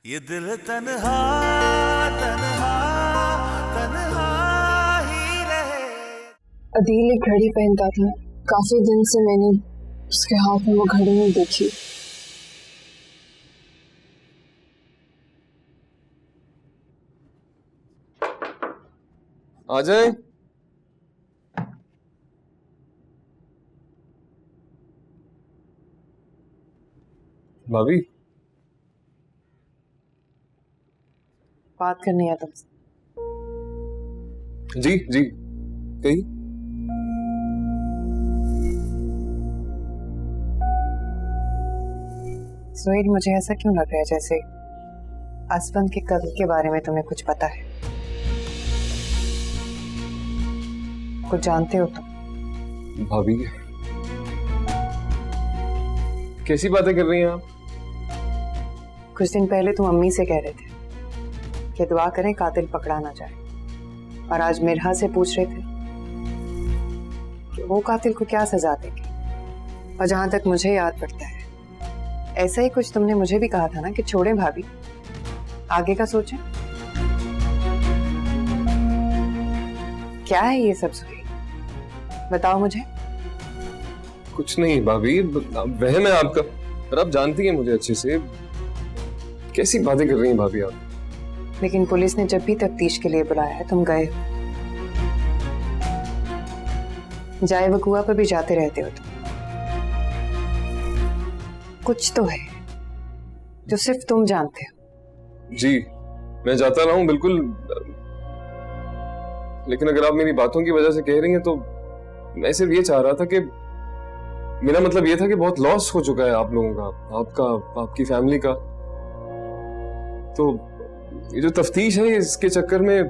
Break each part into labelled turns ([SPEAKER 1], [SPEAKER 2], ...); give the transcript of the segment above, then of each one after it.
[SPEAKER 1] ये दिल तन्हा तन्हा तन्हा ही रहे।
[SPEAKER 2] अदील एक घड़ी पहनता था। काफी दिन से मैंने उसके हाथ में वो घड़ी नहीं देखी।
[SPEAKER 3] आ जाए। भाभी,
[SPEAKER 2] बात करनी है तुमसे।
[SPEAKER 3] जी जी कही।
[SPEAKER 2] सुहेल, मुझे ऐसा क्यों लग रहा है जैसे असफन के कत्ल के बारे में तुम्हें कुछ पता है, कुछ जानते हो तुम।
[SPEAKER 3] भाभी, कैसी बातें कर रही हैं आप?
[SPEAKER 2] कुछ दिन पहले तुम अम्मी से कह रहे थे कि दुआ करें कातिल पकड़ा ना जाए, और आज मिरहा से पूछ रहे थे कि वो कातिल को क्या सजा देंगे। और जहां तक मुझे याद पड़ता है, ऐसा ही कुछ तुमने मुझे भी कहा था ना कि छोड़ें भाभी, आगे का सोचें। क्या है ये सब सुहेल, बताओ मुझे।
[SPEAKER 3] कुछ नहीं भाभी, वहम है आपका, पर आप जानती हैं मुझे अच्छे से। कैसी बातें कर रही हैं भाभी आप?
[SPEAKER 2] लेकिन पुलिस ने जब भी तफ्तीश के लिए बुलाया है तुम गए। जाए वकुआ पर भी जाते रहते हो तुम। कुछ तो है जो सिर्फ तुम जानते हो।
[SPEAKER 3] जी, मैं जाता रहा हूं बिल्कुल, लेकिन अगर आप मेरी बातों की वजह से कह रही हैं तो मैं सिर्फ ये चाह रहा था कि, मेरा मतलब ये था कि बहुत लॉस हो चुका है आप लोगों का, आपका, आपकी फैमिली का। तो ये जो तफ्तीश है, इसके चक्कर में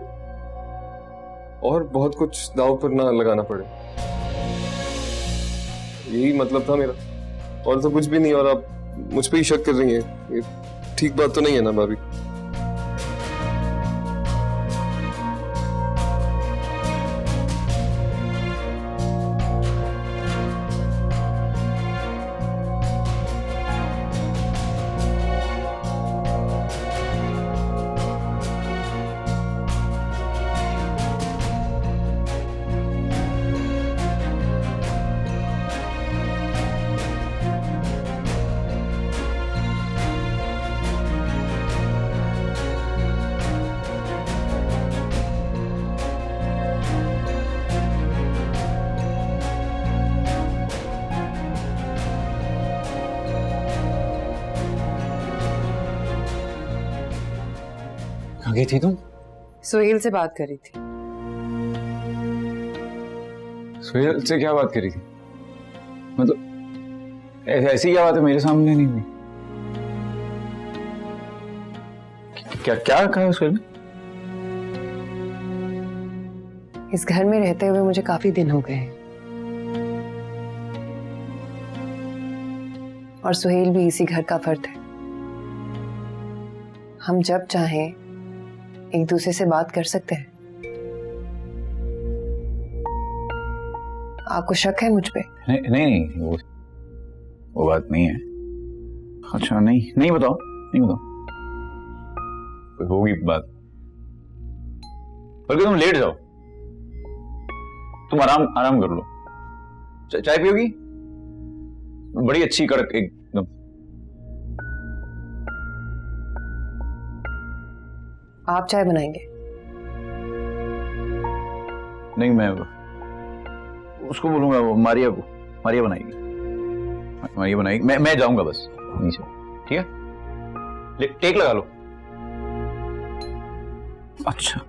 [SPEAKER 3] और बहुत कुछ दांव पर ना लगाना पड़े, यही मतलब था मेरा, और तो कुछ भी नहीं। और आप मुझ पे ही शक कर रही हैं, ये ठीक बात तो नहीं है ना भाभी?
[SPEAKER 4] कहाँ गई थी तुम?
[SPEAKER 2] सुहेल से बात करी थी।
[SPEAKER 4] सुहेल से क्या बात करी थी? मतलब ऐसी क्या बात है मेरे सामने नहीं हुई? क्या क्या कहा सुहेल ने?
[SPEAKER 2] इस घर में रहते हुए मुझे काफी दिन हो गए हैं, और सुहेल भी इसी घर का फर्द है। हम जब चाहें एक दूसरे से बात कर सकते हैं। आपको शक है मुझ पे?
[SPEAKER 4] नहीं नहीं, वो बात नहीं है। अच्छा, नहीं नहीं बताओ, नहीं बताओ, कोई होगी बात। बल्कि तुम लेट जाओ, तुम आराम आराम कर लो। चाय पियोगी? बड़ी अच्छी कड़क एकदम।
[SPEAKER 2] आप चाय बनाएंगे?
[SPEAKER 4] नहीं, मैं उसको बोलूंगा, वो मारिया को, मारिया बनाएगी, मारिया बनाएगी। मैं जाऊंगा बस नीचे, ठीक है? टेक लगा लो। अच्छा,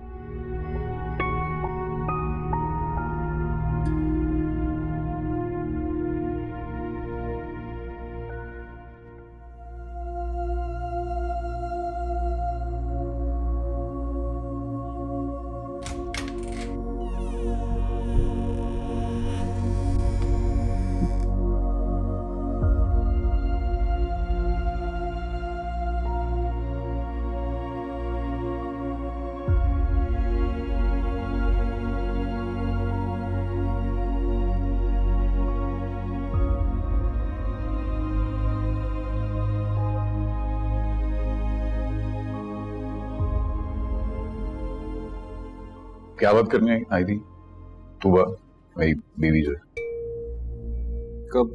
[SPEAKER 4] क्या बात करने आई थी तू? मेरी बीवी से
[SPEAKER 3] कब?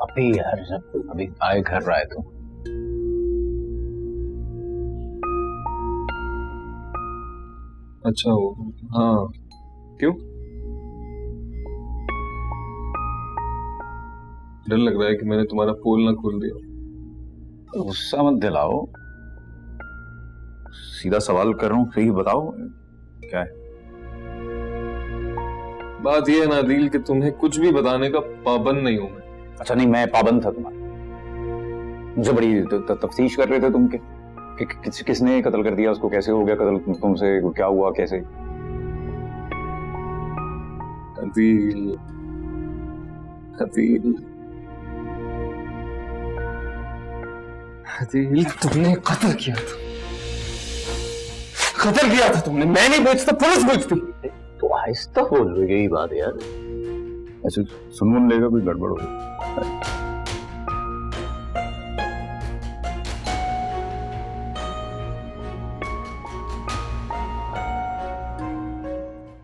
[SPEAKER 4] अभी यार, अभी आए घर रहा है तू।
[SPEAKER 3] अच्छा वो, हाँ क्यों? डर लग रहा है कि मैंने तुम्हारा पोल ना खोल दिया।
[SPEAKER 4] गुस्सा मत दिलाओ, सीधा सवाल कर रहा हूँ, सही बताओ क्या है?
[SPEAKER 3] बात यह है नादिल कि तुम्हें कुछ भी बताने का पाबंद नहीं हूं मैं।
[SPEAKER 4] अच्छा नहीं, मैं पाबंद था तुम्हारा। मुझे बड़ी तफ्तीश कर रहे थे तुम के किसने कत्ल कर दिया उसको, कैसे हो गया कत्ल, तुमसे क्या हुआ, कैसे?
[SPEAKER 3] नादिल, नादिल, नादिल, तुमने कत्ल किया था, कत्ल किया था तुमने। मैं नहीं पूछता, पुलिस पूछती।
[SPEAKER 4] तो आहिस्ता बोल रही, यही बात है यार। ऐसे सुन लेगा कोई गड़बड़ होगी।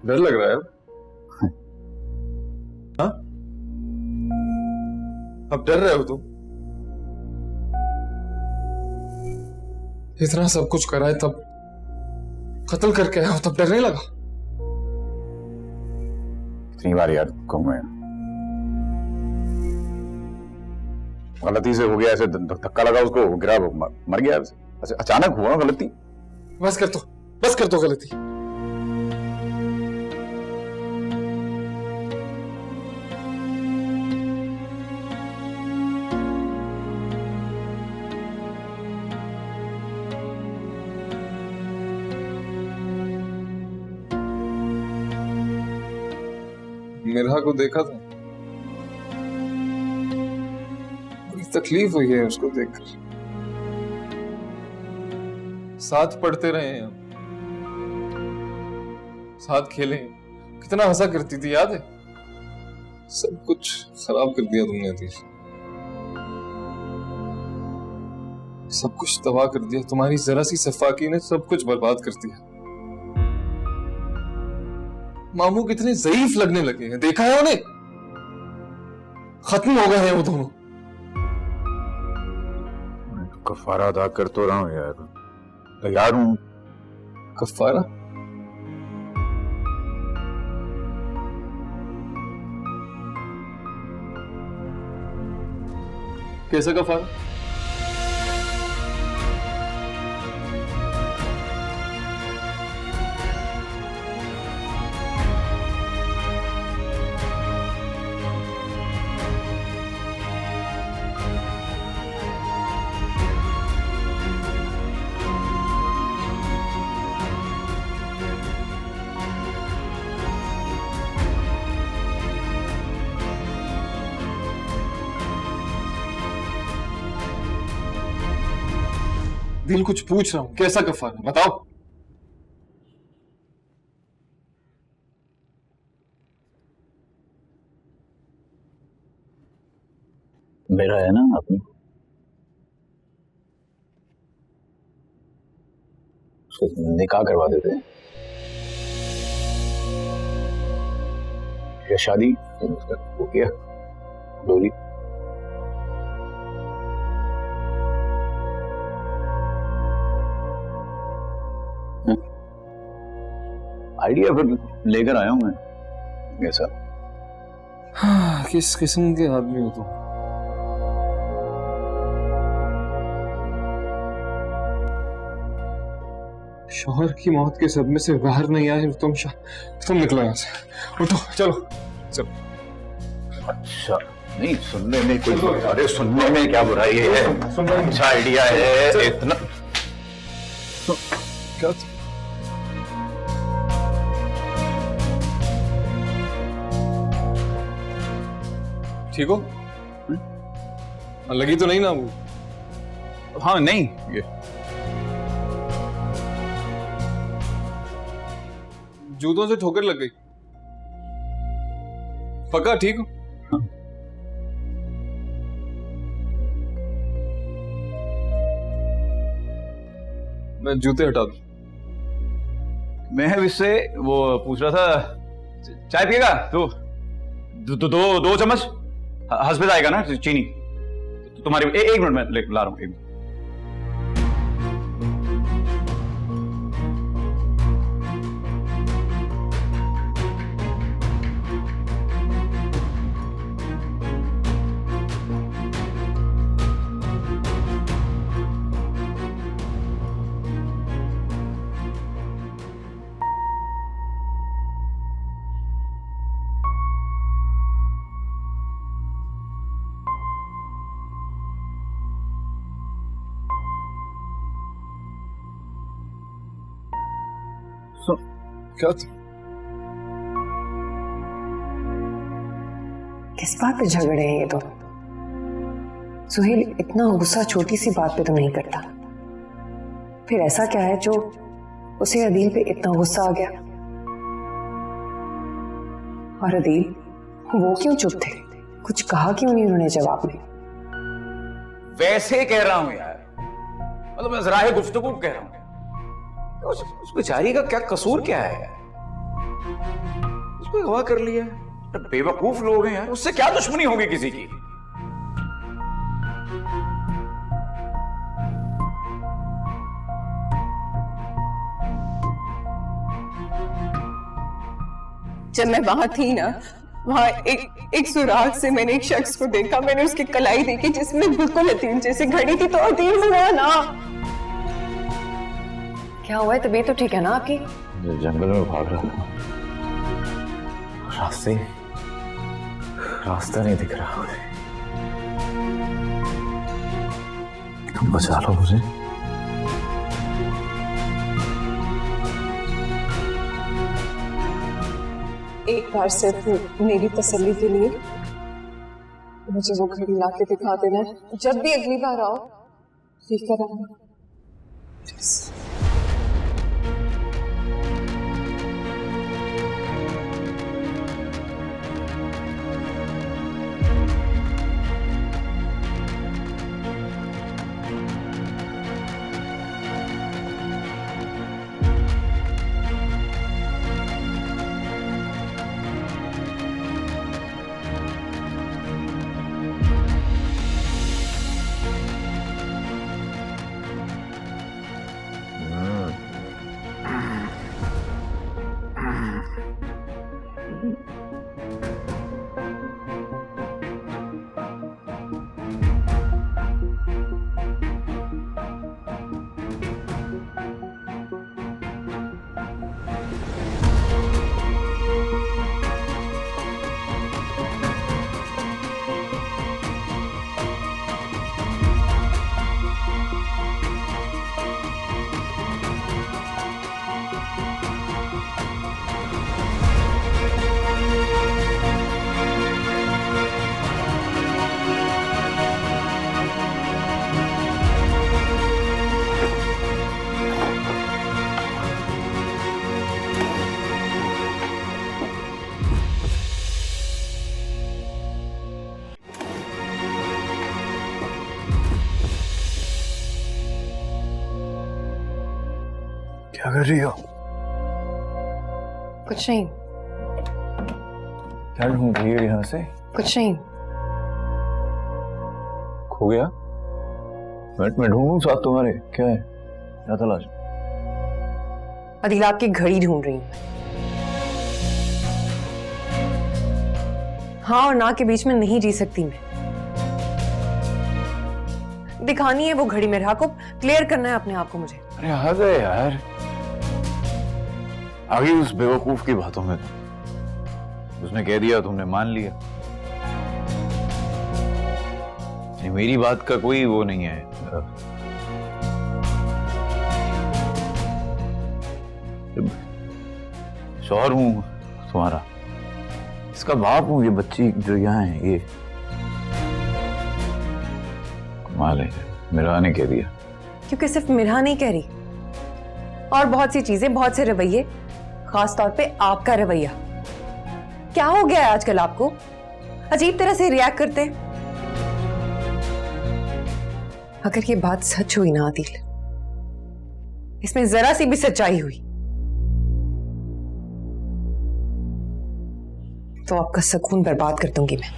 [SPEAKER 3] डर लग रहा है हाँ? अब डर रहे हो तुम? इतना सब कुछ करा है, तब कत्ल करके आया हो, तब डर नहीं लगा?
[SPEAKER 4] कितनी बार यार कहूं मैं, गलती से हो गया, ऐसे धक्का लगा उसको, गिरा, मर गया। ऐसे अचानक हुआ गलती।
[SPEAKER 3] बस कर दो गलती। मिरहा को देखा था, बड़ी तकलीफ हुई है उसको देखकर। साथ पढ़ते रहे हैं, साथ खेले, कितना हंसा करती थी, याद है? सब कुछ खराब कर दिया तुमने अतीश, सब कुछ तबाह कर दिया। तुम्हारी जरा सी सफाकी ने सब कुछ बर्बाद कर दिया। मामू कितने ज़ईफ लगने लगे हैं, देखा है उन्हें? खत्म हो गए हैं वो दोनों।
[SPEAKER 4] कफारा अदा कर तो रहा हूं यार, तैयार हूं।
[SPEAKER 3] कफारा? कैसा कफारा? दिल कुछ पूछ रहा हूं, कैसा कफारा बताओ?
[SPEAKER 4] मेरा है ना अपनी, निकाह करवा देते हैं या शादी हो गया, डोली। आइडिया फिर लेकर आया हूं मैं ऐसा।
[SPEAKER 3] हाँ, किस किस्म के आदमी हो तुम? शौहर की मौत के सदमे से बाहर नहीं आए तुम निकलो यहाँ से, उठो, चलो चलो।
[SPEAKER 4] अच्छा नहीं, सुनने में कोई, अरे सुनने में क्या बुराई है, अच्छा आइडिया है इतना।
[SPEAKER 3] क्या? ठीक हो? लगी तो नहीं ना वो?
[SPEAKER 4] हाँ नहीं, ये
[SPEAKER 3] जूतों से ठोकर लग गई, पक्का ठीक हो?
[SPEAKER 4] हाँ।
[SPEAKER 3] मैं जूते हटा दूं?
[SPEAKER 4] मैं इससे वो पूछ रहा था, चाय पिएगा? दो चम्मच हंसबे आएगा ना चीनी तुम्हारी। एक मिनट में ला रहा हूँ। एक मिनट।
[SPEAKER 3] क्या था?
[SPEAKER 2] किस बात पे झगड़े हैं ये दोनों? सुहेल इतना गुस्सा छोटी सी बात पे तो नहीं करता, फिर ऐसा क्या है जो उसे अदील पे इतना गुस्सा आ गया? और अदील वो क्यों चुप थे? कुछ कहा क्यों नहीं उन्होंने जवाब में?
[SPEAKER 4] वैसे कह रहा हूं यार, मतलब मैं जराए गुफ्तगू कह रहा हूं। उस बेचारी का क्या कसूर क्या है यार? उसको अगवा कर लिया। बेवकूफ लोग हैं यार, उससे क्या दुश्मनी होगी किसी की?
[SPEAKER 5] जब मैं वहां थी ना, वहां एक सुराग से मैंने एक शख्स को देखा। मैंने उसकी कलाई देखी जिसमें बिल्कुल अदील जैसे घड़ी थी, तो अदील हुआ ना।
[SPEAKER 2] क्या हुआ है? तबीयत तो ठीक है ना आपकी?
[SPEAKER 4] जंगल में भाग रहा था, रास्ता नहीं दिख रहा मुझे। तुम बचा लो मुझे।
[SPEAKER 5] एक बार सिर्फ मेरी तसल्ली के लिए मुझे वो घड़ी ला के दिखा देना। जब भी अगली बार आओ लेकर आना।
[SPEAKER 4] क्या कर रही हो?
[SPEAKER 2] कुछ नहीं।
[SPEAKER 4] क्या ढूंढ रही हो यहाँ से?
[SPEAKER 2] कुछ नहीं।
[SPEAKER 4] खो गया? मैं ढूंढूं साथ तुम्हारे? क्या है? क्या तलाश?
[SPEAKER 2] अदील आपकी घड़ी ढूंढ रही हूँ। हाँ और ना के बीच में नहीं जी सकती मैं। दिखानी है वो घड़ी मेरे हाथ को, क्लियर करना है अपने आप को मुझे।
[SPEAKER 4] अरे आ गए यार, आगे उस बेवकूफ की बातों में। उसने कह दिया, तुमने मान लिया। मेरी बात का कोई वो नहीं है। शौहर हूं तुम्हारा, इसका बाप हूं। ये बच्ची जो यहाँ है, ये कमाल है। मेरा ने कह दिया।
[SPEAKER 2] क्योंकि सिर्फ मिरहा नहीं कह रही, और बहुत सी चीजें, बहुत से रवैये, खास तौर पे आपका रवैया। क्या हो गया है आजकल आपको? अजीब तरह से रिएक्ट करते हैं। अगर ये बात सच हुई ना आदिल, इसमें जरा सी भी सच्चाई हुई तो आपका सुकून बर्बाद कर दूंगी मैं।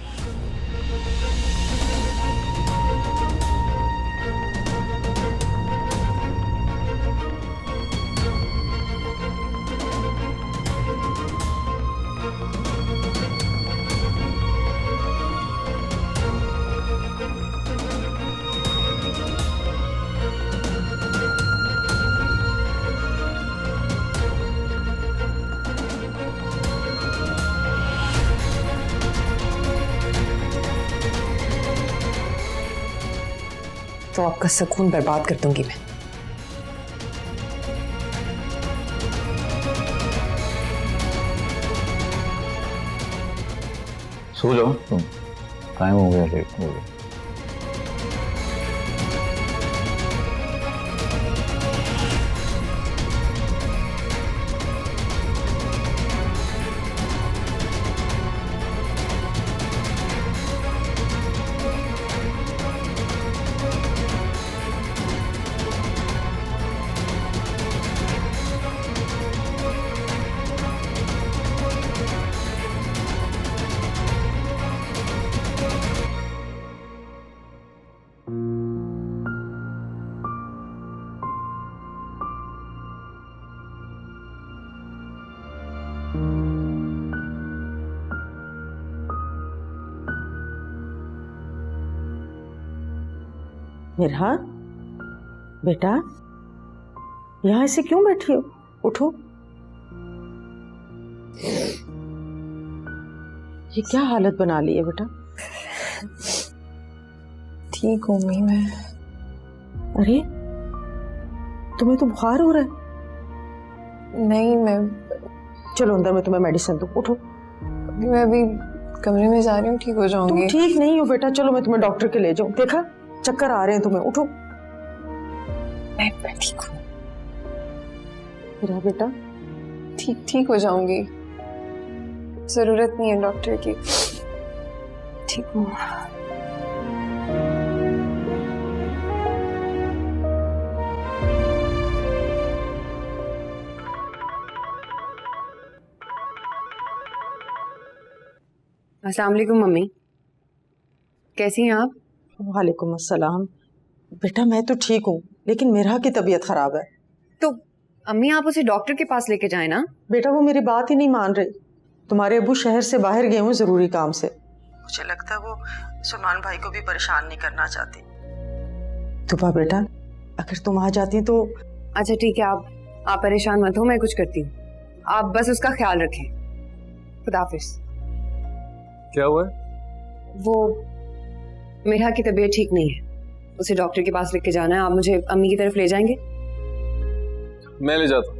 [SPEAKER 2] तो आपका सुकून बर्बाद कर दूंगी मैं।
[SPEAKER 4] सो जाओ तुम, टाइम हो गया, लेट हो गया।
[SPEAKER 6] मिरहा, बेटा यहाँ ऐसे क्यों बैठी हो? उठो। ये क्या हालत बना ली है बेटा?
[SPEAKER 5] ठीक हूँ मैं।
[SPEAKER 6] अरे तुम्हें तो बुखार हो रहा है।
[SPEAKER 5] नहीं, मैं
[SPEAKER 6] चलो अंदर में तुम्हें मेडिसिन दूँ। उठो।
[SPEAKER 5] अभी कमरे में जा रही हूँ, ठीक हो
[SPEAKER 6] तुम
[SPEAKER 5] जाऊंगी।
[SPEAKER 6] ठीक नहीं हो बेटा, चलो मैं तुम्हें डॉक्टर के ले जाऊँ। देखा चक्कर आ रहे हैं तुम्हें, उठो।
[SPEAKER 5] मैं ठीक हूँ।
[SPEAKER 6] मेरा बेटा
[SPEAKER 5] ठीक हो जाऊंगी, जरूरत नहीं है डॉक्टर की। ठीक हूँ।
[SPEAKER 2] अस्सलाम वालेकुम मम्मी, कैसी हैं आप?
[SPEAKER 6] वालेकुम अस्सलाम। बेटा मैं तो ठीक हूँ, लेकिन मेरा की तबीयत खराब है।
[SPEAKER 2] तो अम्मी आप उसे डॉक्टर के पास लेके जाए ना।
[SPEAKER 6] बेटा वो मेरी बात ही नहीं मान रही। तुम्हारे अबू शहर से बाहर गए हुए जरूरी काम से। मुझे लगता है वो सलमान भाई को भी परेशान नहीं करना चाहती। तुबा बेटा अगर तुम आ जाती तो।
[SPEAKER 2] अच्छा ठीक है, आप परेशान मत हो, मैं कुछ करती हूँ। आप बस उसका ख्याल रखें। खुदा हाफिज।
[SPEAKER 3] क्या हुआ है?
[SPEAKER 2] वो मेरा की तबीयत ठीक नहीं है, उसे डॉक्टर के पास लेके जाना है। आप मुझे अम्मी की तरफ ले जाएंगे?
[SPEAKER 3] मैं ले जाता हूँ।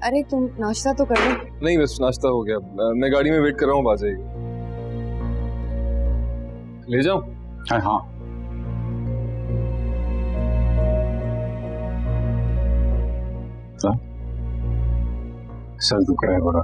[SPEAKER 2] अरे तुम नाश्ता तो कर लो।
[SPEAKER 3] नहीं बस नाश्ता हो गया, मैं गाड़ी में वेट कर रहा हूँ, आ जाएगी। ले जाऊं?
[SPEAKER 4] हाँ। सर दुख रहा है बड़ा।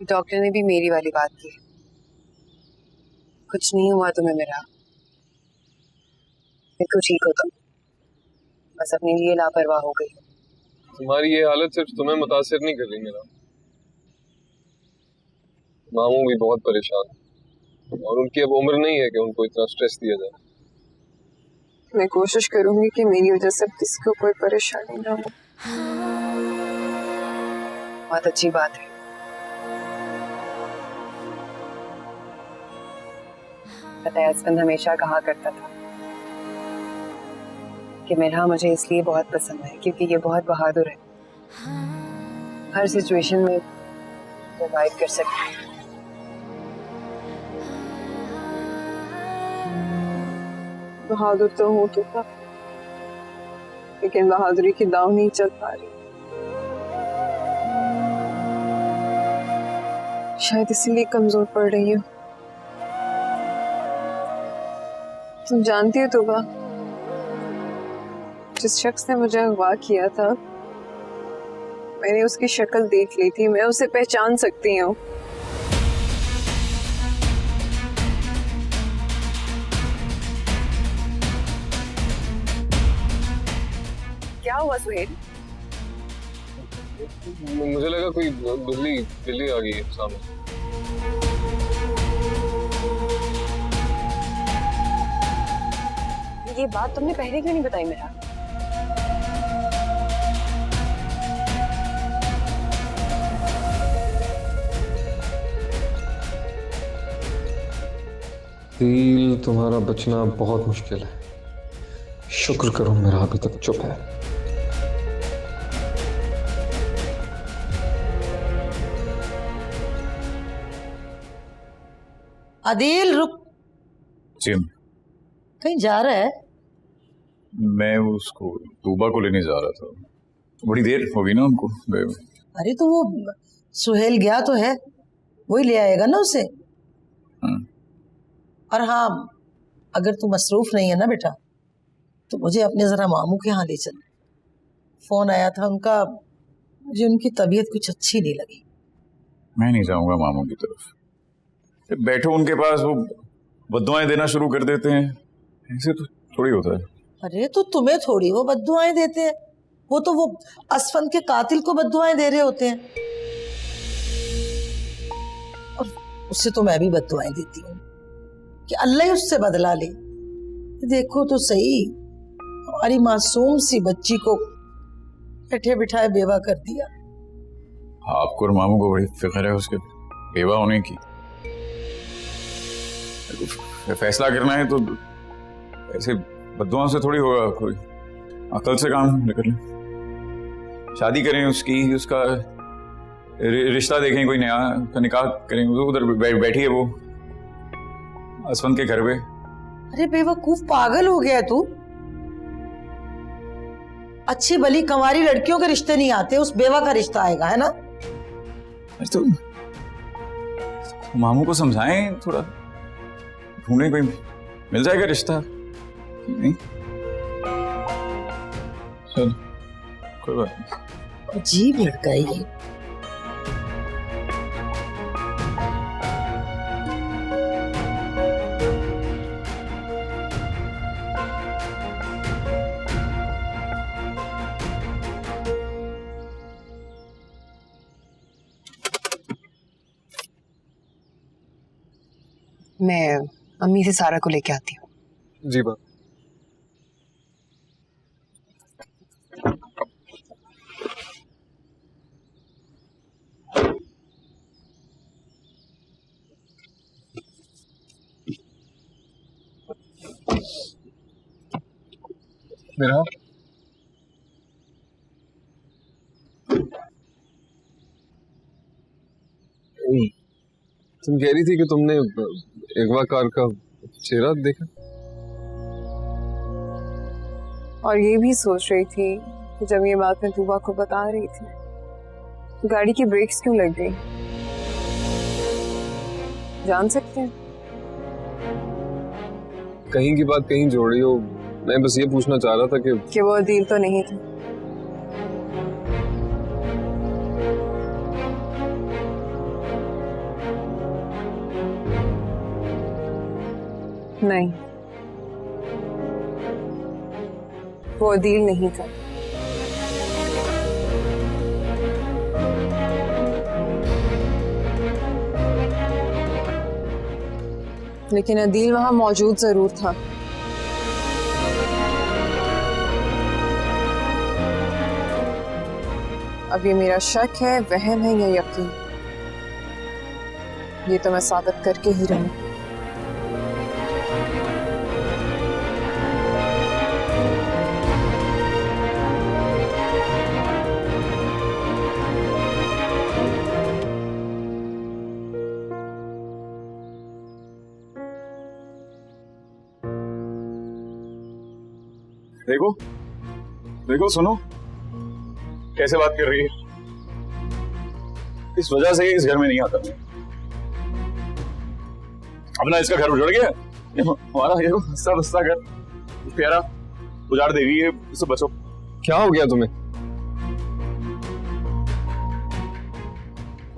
[SPEAKER 2] डॉक्टर ने भी मेरी वाली बात की, कुछ नहीं हुआ तुम्हें मेरा, बिल्कुल ठीक हो तुम, बस अपने लिए लापरवाह हो गई।
[SPEAKER 3] तुम्हारी ये हालत सिर्फ तुम्हें मुतासिर नहीं कर रही मेरा, मामू भी बहुत परेशान है और उनकी अब उम्र नहीं है कि उनको इतना स्ट्रेस दिया जाए।
[SPEAKER 5] मैं कोशिश करूंगी कि मेरी वजह से किसी को कोई परेशानी ना हो।
[SPEAKER 2] बहुत अच्छी बात है। पता है हस्बैंड हमेशा कहा करता था कि मेरा मुझे इसलिए बहुत पसंद है क्योंकि ये बहुत बहादुर है, हर सिचुएशन में सर्वाइव कर सकता है।
[SPEAKER 5] बहादुर तो हूँ तो था, लेकिन बहादुरी की दाव नहीं चल पा रही, शायद इसीलिए कमजोर पड़ रही हूँ। तुम जानती हो तोबा, जिस शख्स ने मुझे अगवा किया था मैंने उसकी शक्ल देख ली थी, मैं उसे पहचान सकती हूँ। क्या हुआ सुहेल?
[SPEAKER 3] मुझे लगा कोई बिल्ली बिल्ली आ गई है सामने।
[SPEAKER 5] ये बात तुमने पहले क्यों नहीं बताई मेरा?
[SPEAKER 3] दिल, तुम्हारा बचना बहुत मुश्किल है। शुक्र करो मेरा अभी तक चुप है।
[SPEAKER 6] आदिल रुक,
[SPEAKER 7] जी
[SPEAKER 6] कहीं जा रहा है?
[SPEAKER 7] मैं उसको तूबा को लेने जा रहा था, बड़ी देर हो गई ना उनको गए हुए।
[SPEAKER 6] अरे तो वो सुहेल गया तो है, वही ले आएगा ना उसे। और हाँ, अगर तू मसरूफ नहीं है ना बेटा, तो मुझे अपने जरा मामू के यहाँ ले चल। फोन आया था उनका, मुझे उनकी तबीयत कुछ अच्छी नहीं लगी।
[SPEAKER 7] मैं नहीं जाऊंगा मामू की तरफ, बैठो उनके पास वो बद्दुआएं देना शुरू कर देते हैं, ऐसे तो थोड़ी होता है।
[SPEAKER 6] अरे तो तुम्हें थोड़ी वो बद्दुआएं देते हैं, वो तो वो असफन के कातिल को बद्दुआएं दे रहे होते हैं। और उससे तो मैं भी बद्दुआएं देती हूँ कि अल्लाह ही उससे बदला ले। देखो तो सही, हमारी मासूम सी बच्ची को बैठे बिठाए बेवा कर दिया।
[SPEAKER 7] आपको और मामू को बड़ी फिक्र है उसके बेवा होने की। फैसला करना है तो ऐसे बद्दुआओं से थोड़ी होगा, कोई अकल से काम निकल ले। शादी करें उसकी, उसका रिश्ता देखें, कोई नया का निकाह करें। उधर बैठी है वो असफन के घर पे।
[SPEAKER 6] अरे बेवकूफ, पागल हो गया तू? अच्छी भली कंवारी लड़कियों के रिश्ते नहीं आते, उस बेवा का रिश्ता आएगा, है ना?
[SPEAKER 7] तो मामू को समझाएं, थोड़ा ढूंढे, कोई मिल जाएगा रिश्ता। नहीं चल, कोई बात नहीं।
[SPEAKER 6] अजीब लड़का है ये।
[SPEAKER 2] मैं अम्मी से सारा को लेके आती हूँ।
[SPEAKER 3] जी बात। मेरा तुम कह रही थी कि तुमने अगवाकार का चेहरा देखा,
[SPEAKER 5] और ये भी सोच रही थी कि जब ये बात मैं तूबा को बता रही थी तो गाड़ी की ब्रेक्स क्यों लग गई। जान सकते हैं?
[SPEAKER 3] कहीं की बात कहीं जोड़ रही हो। मैं बस ये पूछना चाह रहा था कि
[SPEAKER 5] वो अदील तो नहीं था। नहीं, वो अदील नहीं था। लेकिन अदील वहां मौजूद जरूर था। अब ये मेरा शक है, वहम है या यकीन, ये तो मैं साबित करके ही रहूं।
[SPEAKER 7] देखो देखो, सुनो कैसे बात कर रही है। इस वजह से इस घर में नहीं आता मैं। अब ना इसका घर उजड़ गया, हमारा ये हंसता बसता घर प्यारा उजाड़ देगी, ये इससे बचो।
[SPEAKER 3] क्या हो गया तुम्हें?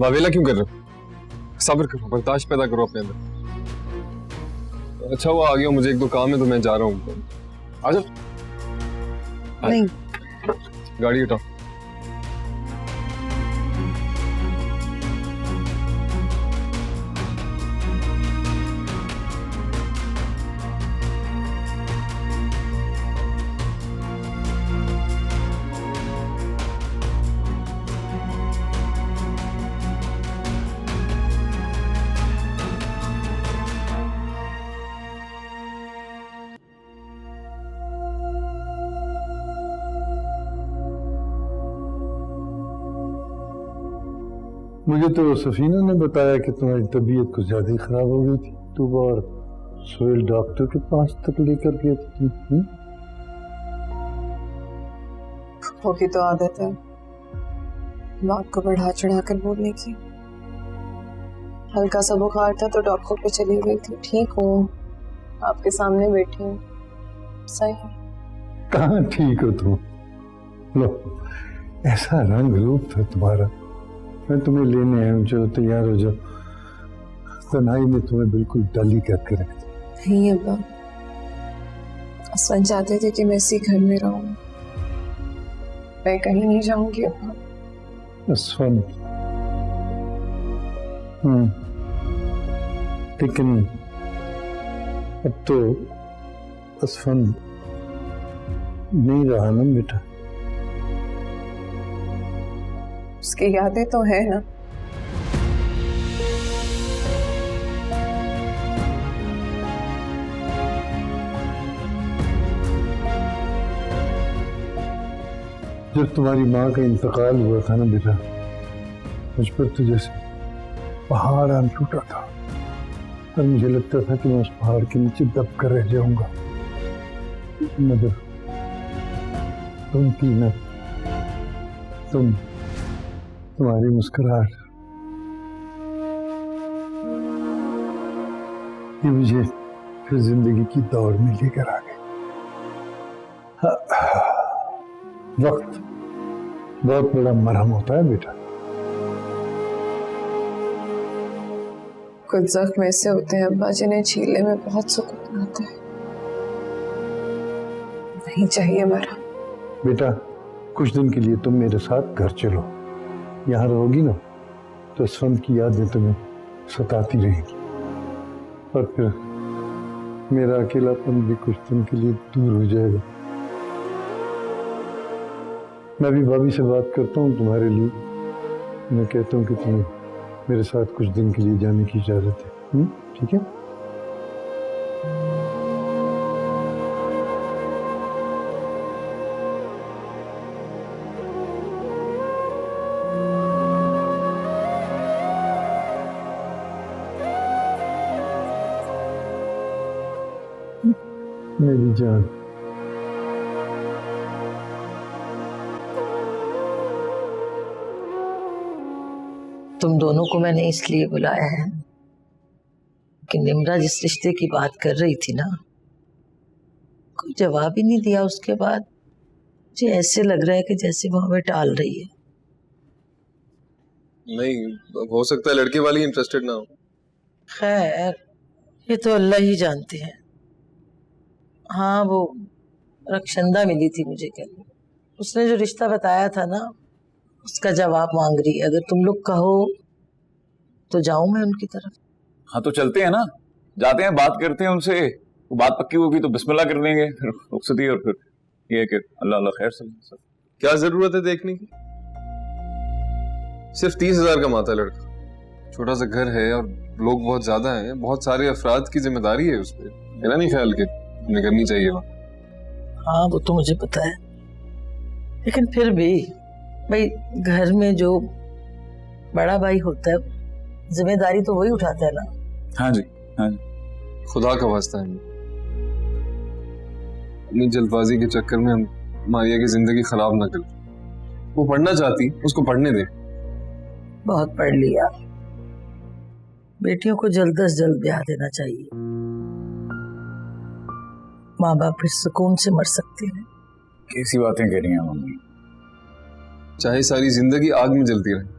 [SPEAKER 3] वावेला क्यों कर रहे हो? सब्र करो, बर्दाश्त पैदा करो अपने अंदर। अच्छा हुआ आ गया, मुझे एक दो काम है तो मैं जा रहा हूँ।
[SPEAKER 7] आजा।
[SPEAKER 2] नहीं,
[SPEAKER 3] गाड़ी हटाओ।
[SPEAKER 8] मुझे तो सफीना ने बताया कि तुम्हारी तबीयत कुछ ज्यादा ही खराब हो गई थी। तो और सोहेल डॉक्टर के पास तक लेकर गए थे तुम।
[SPEAKER 5] होगी तो आदत है बात को बढ़ा चढ़ा कर बोलने की। हल्का सा बुखार था तो डॉक्टर पे चली गई थी। ठीक हूँ, आपके सामने बैठी हूँ। सही है।
[SPEAKER 8] कहाँ ठीक हो तुम? लो, ऐसा रंग रूप था तुम्हारा। मैं तुम्हें लेने आया हूँ, चलो तैयार हो जाओ। तन्हाई में तुम्हें बिल्कुल डली करके रख दी।
[SPEAKER 5] नहीं अब्बा, असवन चाहते थे कि मैं इसी घर में रहूं। मैं कहीं नहीं जाऊंगी अब्बा।
[SPEAKER 8] असवन, लेकिन अब तो असवन नहीं रहा ना बेटा।
[SPEAKER 5] उसकी यादें तो है ना।
[SPEAKER 8] जब तुम्हारी माँ का इंतकाल हुआ था ना बेटा, मुझ पर तो जैसे पहाड़ आन टूटा था और मुझे लगता था कि मैं उस पहाड़ के नीचे दब कर रह जाऊंगा, मगर तुम थी ना, तुम्हारी मुस्कुराहट ये मुझे फिर जिंदगी की दौड़ में लेकर आ गई। वक्त बहुत बड़ा मरहम होता है बेटा।
[SPEAKER 5] कुछ जख्म ऐसे होते हैं अब्बा जिन्हें छीलने में बहुत सुकून आता है। नहीं चाहिए मरा।
[SPEAKER 8] बेटा, कुछ दिन के लिए तुम मेरे साथ घर चलो। यहाँ रहोगी ना तो असफंद की यादें तुम्हें सताती रहेगी और फिर मेरा अकेलापन भी कुछ दिन के लिए दूर हो जाएगा। मैं भी भाभी से बात करता हूँ तुम्हारे लिए। मैं कहता हूँ कि तुम्हें मेरे साथ कुछ दिन के लिए जाने की इजाजत है। ठीक है? मेरी जान,
[SPEAKER 9] तुम दोनों को मैंने इसलिए बुलाया है कि निम्रा जिस रिश्ते की बात कर रही थी ना, कोई जवाब ही नहीं दिया। उसके बाद मुझे ऐसे लग रहा है कि जैसे वो हमें टाल रही है।
[SPEAKER 3] नहीं, हो सकता है लड़के वाली इंटरेस्टेड ना हो।
[SPEAKER 9] खैर, ये तो अल्लाह ही जानते हैं। हाँ, वो रक्षंदा मिली थी मुझे कल। उसने जो रिश्ता बताया था ना, उसका जवाब मांग रही है। अगर तुम लोग कहो तो जाऊं मैं उनकी तरफ।
[SPEAKER 7] हाँ तो चलते हैं ना, जाते हैं, बात करते हैं उनसे। वो बात पक्की होगी तो बिस्मिल्लाह कर देंगे, फिर रुखसती, और फिर ये कि अल्लाह अल्लाह खैर सब।
[SPEAKER 3] क्या जरूरत है देखने की? सिर्फ 30,000 कमाता है लड़का, छोटा सा घर है और लोग बहुत ज्यादा हैं। बहुत सारे अफराद की जिम्मेदारी है उस पर। मेरा नहीं ख्याल कि उन्हें करनी चाहिए वहाँ।
[SPEAKER 9] हाँ, वो तो मुझे पता है, लेकिन फिर भी भाई घर में जो बड़ा भाई होता है जिम्मेदारी तो वही उठाता है ना।
[SPEAKER 7] हाँ जी, हाँ जी।
[SPEAKER 3] खुदा का वास्ता है, अपनी जल्दबाजी के चक्कर में हम मारिया की जिंदगी खराब ना कर। वो पढ़ना चाहती, उसको पढ़ने दे।
[SPEAKER 9] बहुत पढ़ लिया। बेटियों को जल्द से जल्द ब्याह देना चाहिए। माँ बाप फिर सुकून से मर सकते हैं।
[SPEAKER 7] कैसी बातें कह रही हैं मम्मी?
[SPEAKER 3] चाहे सारी जिंदगी आग में जलती रहे,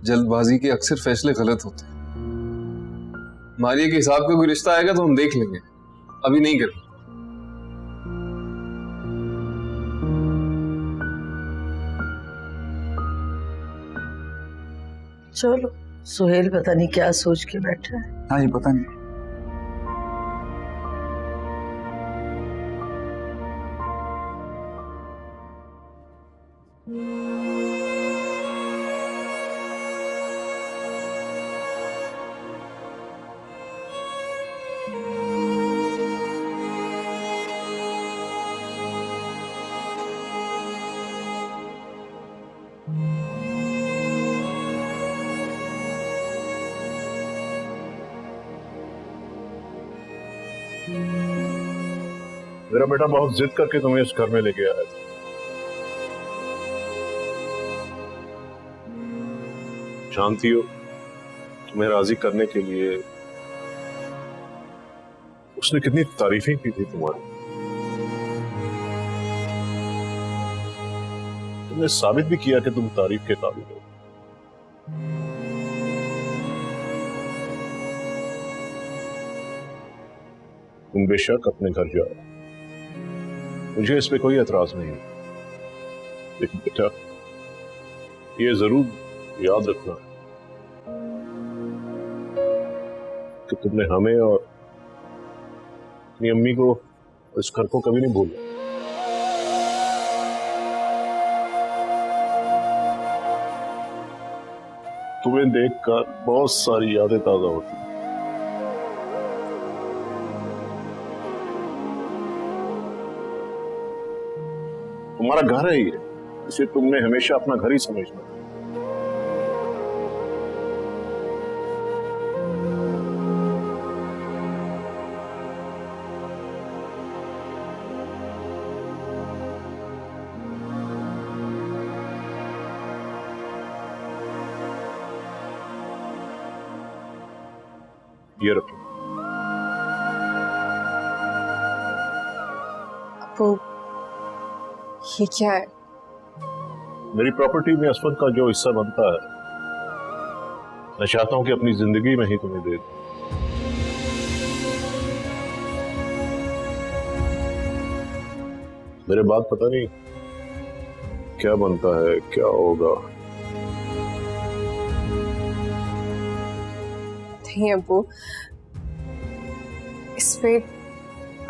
[SPEAKER 3] जल्दबाजी के अक्सर फैसले गलत होते हैं। मारिया के हिसाब का कोई रिश्ता आएगा तो हम देख लेंगे, अभी नहीं कर।
[SPEAKER 9] चलो, सुहेल पता नहीं क्या सोच के बैठा है।
[SPEAKER 7] हाँ जी, पता नहीं।
[SPEAKER 10] मेरा बेटा बहुत जिद करके तुम्हें इस घर में लेके आया था। जानती हो, तुम्हें राजी करने के लिए उसने कितनी तारीफें की थी तुम्हारी। तुमने साबित भी किया कि तुम तारीफ के काबिल हो। तुम बेशक अपने घर जाओ, मुझे इस पे कोई एतराज नहीं है, लेकिन बेटा ये जरूर याद रखना कि तुमने हमें और अपनी अम्मी को, इस घर को कभी नहीं भूला। तुम्हें देखकर बहुत सारी यादें ताजा होती हैं। तुम्हारा घर है ये, इसे तुमने हमेशा अपना घर ही समझना। ये रखो।
[SPEAKER 5] वो ये क्या है?
[SPEAKER 10] मेरी प्रॉपर्टी में असफद का जो हिस्सा बनता है, मैं चाहता हूं कि अपनी जिंदगी में ही तुम्हें दे दूं। मेरे बाद पता नहीं क्या बनता है, क्या होगा।
[SPEAKER 5] नहीं अब्बू, इस पे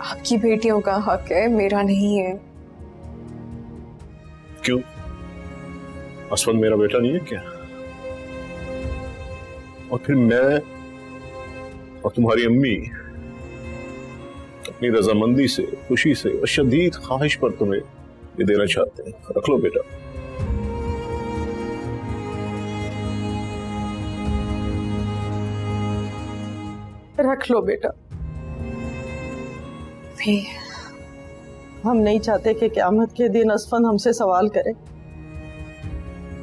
[SPEAKER 5] आपकी बेटियों का हक है, मेरा नहीं है।
[SPEAKER 10] क्यों? असफद मेरा बेटा नहीं है क्या? और फिर मैं और तुम्हारी अम्मी अपनी रजामंदी से, खुशी से और शदीद ख्वाहिश पर तुम्हें ये देना चाहते हैं। रख लो बेटा।
[SPEAKER 6] रख लो बेटा। हम नहीं चाहते कि क़यामत के दिन असफन हमसे सवाल करे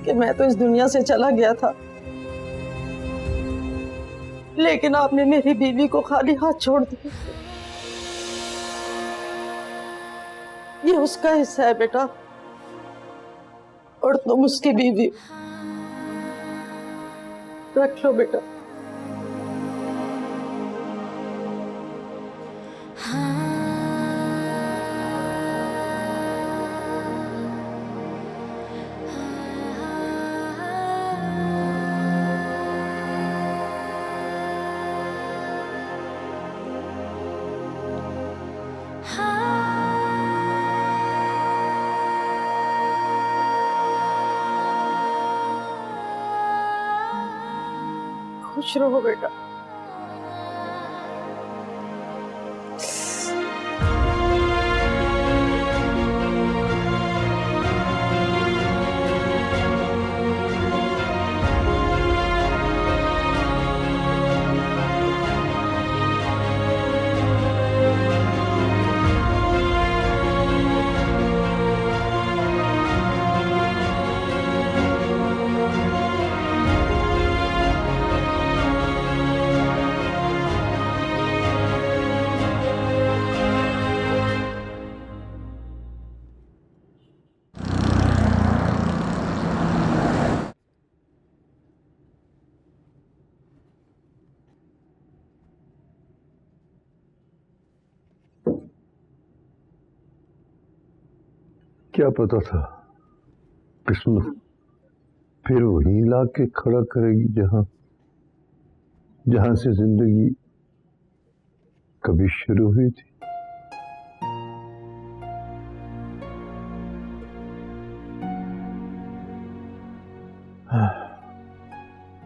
[SPEAKER 6] कि मैं तो इस दुनिया से चला गया था, लेकिन आपने मेरी बीवी को खाली हाथ छोड़ दिया। ये उसका हिस्सा है बेटा, और तुम उसकी बीवी। रख लो बेटा। खुश रहो बेटा।
[SPEAKER 8] क्या पता था किस्मत फिर वहीं ला के खड़ा करेगी जहां से जिंदगी कभी शुरू हुई थी।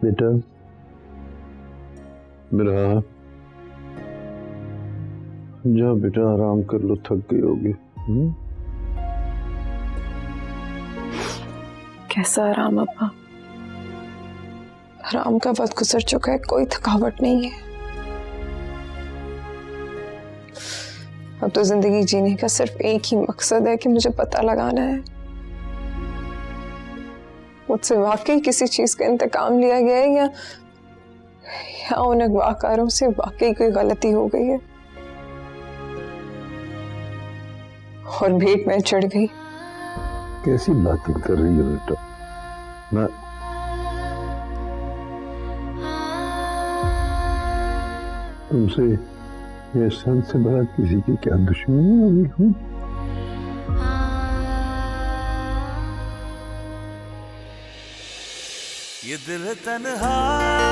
[SPEAKER 8] बेटा मेरा, जा बेटा आराम कर लो, थक गई होगी।
[SPEAKER 5] कैसा आराम अब्बा? आराम का वक्त गुजर चुका है, कोई थकावट नहीं है। अब तो जिंदगी जीने का सिर्फ एक ही मकसद है कि मुझे पता लगाना है मुझसे वाकई किसी चीज का इंतकाम लिया गया है या उन अगवाकारों से वाकई कोई गलती हो गई है और भेंट में चढ़ गई।
[SPEAKER 8] कैसी बातें कर रही हो बेटा? ना तुमसे ये सन से बड़ा किसी की क्या दुश्मनी होगी?
[SPEAKER 1] ये दिल तन्हा